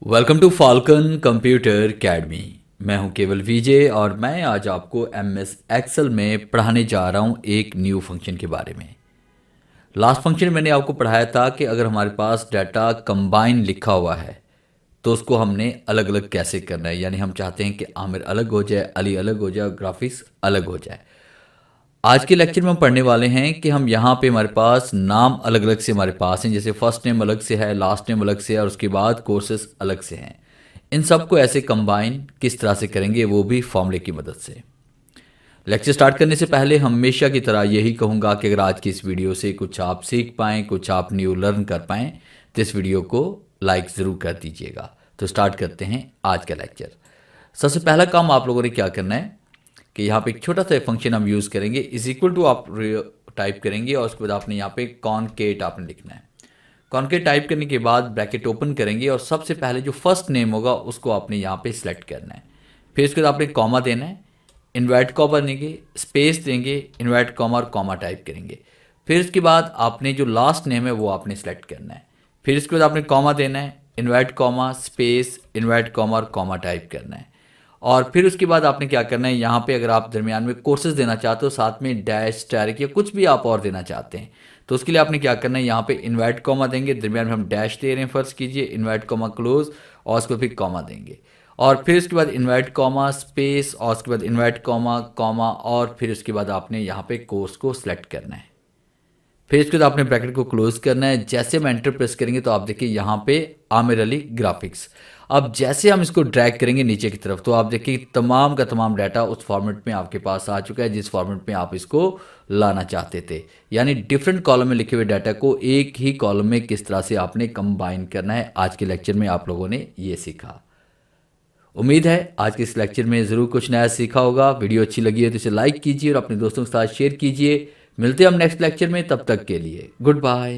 Welcome to Falcon computer academy. मैं हूं केवल विजय और मैं आज आपको एमएस एक्सेल में पढ़ाने जा रहा हूं एक न्यू फंक्शन के बारे में। लास्ट फंक्शन मैंने आपको पढ़ाया था कि अगर हमारे पास डाटा कंबाइन लिखा हुआ है तो उसको हमने अलग अलग कैसे करना है, यानी हम चाहते हैं कि आमिर अलग हो जाए, अली अलग हो जाए और ग्राफिक्स अलग हो जाए। आज के लेक्चर में हम पढ़ने वाले हैं कि हम यहाँ पे हमारे पास नाम अलग अलग से हमारे पास हैं, जैसे फर्स्ट नेम अलग से है, लास्ट नेम अलग से है और उसके बाद कोर्सेस अलग से हैं। इन सबको ऐसे कंबाइन किस तरह से करेंगे, वो भी फॉर्मूले की मदद से। लेक्चर स्टार्ट करने से पहले हमेशा की तरह यही कहूँगा कि अगर आज की इस वीडियो से कुछ आप सीख पाएँ, कुछ आप न्यू लर्न कर पाएँ तो इस वीडियो को लाइक ज़रूर कर दीजिएगा। तो स्टार्ट करते हैं आज का लेक्चर। सबसे पहला काम आप लोगों ने क्या करना है कि यहाँ पे एक छोटा सा फंक्शन हम यूज़ करेंगे, इज इक्वल टू आप टाइप करेंगे और उसके बाद आपने यहाँ पे कॉनकेट आपने लिखना है। कॉनकेट टाइप करने के बाद ब्रैकेट ओपन करेंगे और सबसे पहले जो फर्स्ट नेम होगा उसको आपने यहाँ पे सिलेक्ट करना है। फिर उसके बाद आपने कॉमा देना है, इन्वर्ट कॉमा देंगे, स्पेस देंगे, इन्वर्ट कॉमा और कॉमा टाइप करेंगे। फिर उसके बाद आपने जो लास्ट नेम है वो आपने सेलेक्ट करना है। फिर उसके बाद आपने कॉमा देना है, invert comma, space, invert comma और कॉमा टाइप करना है। और फिर उसके बाद आपने क्या करना है, यहाँ पे अगर आप दरमियान में कोर्सेज देना चाहते हो, साथ में डैश, स्टैरिक या कुछ भी आप और देना चाहते हैं, तो उसके लिए आपने क्या करना है, यहाँ पे इन्वर्ट कॉमा देंगे, दरमियान में हम डैश दे रहे हैं, फर्स्ट कीजिए इन्वर्ट कॉमा क्लोज और उसके बाद फिर कॉमा देंगे। और फिर उसके बाद इन्वर्ट कॉमा, स्पेस और उसके बाद इन्वर्ट कॉमा, कॉमा और फिर उसके बाद आपने यहाँ पे कोर्स को सिलेक्ट करना है। फिर इसके बाद आपने ब्रैकेट को क्लोज करना है। जैसे हम एंटर प्रेस करेंगे तो आप देखिए यहाँ पे आमिर अली ग्राफिक्स। अब जैसे हम इसको ड्रैग करेंगे नीचे की तरफ तो आप देखिए तमाम का तमाम डाटा उस फॉर्मेट में आपके पास आ चुका है जिस फॉर्मेट में आप इसको लाना चाहते थे। यानी डिफरेंट कॉलम में लिखे हुए डाटा को एक ही कॉलम में किस तरह से आपने कंबाइन करना है, आज के लेक्चर में आप लोगों ने ये सीखा। उम्मीद है आज के इस लेक्चर में ज़रूर कुछ नया सीखा होगा। वीडियो अच्छी लगी है तो इसे लाइक कीजिए और अपने दोस्तों के साथ शेयर कीजिए। मिलते हैं हम नेक्स्ट लेक्चर में, तब तक के लिए गुड बाय।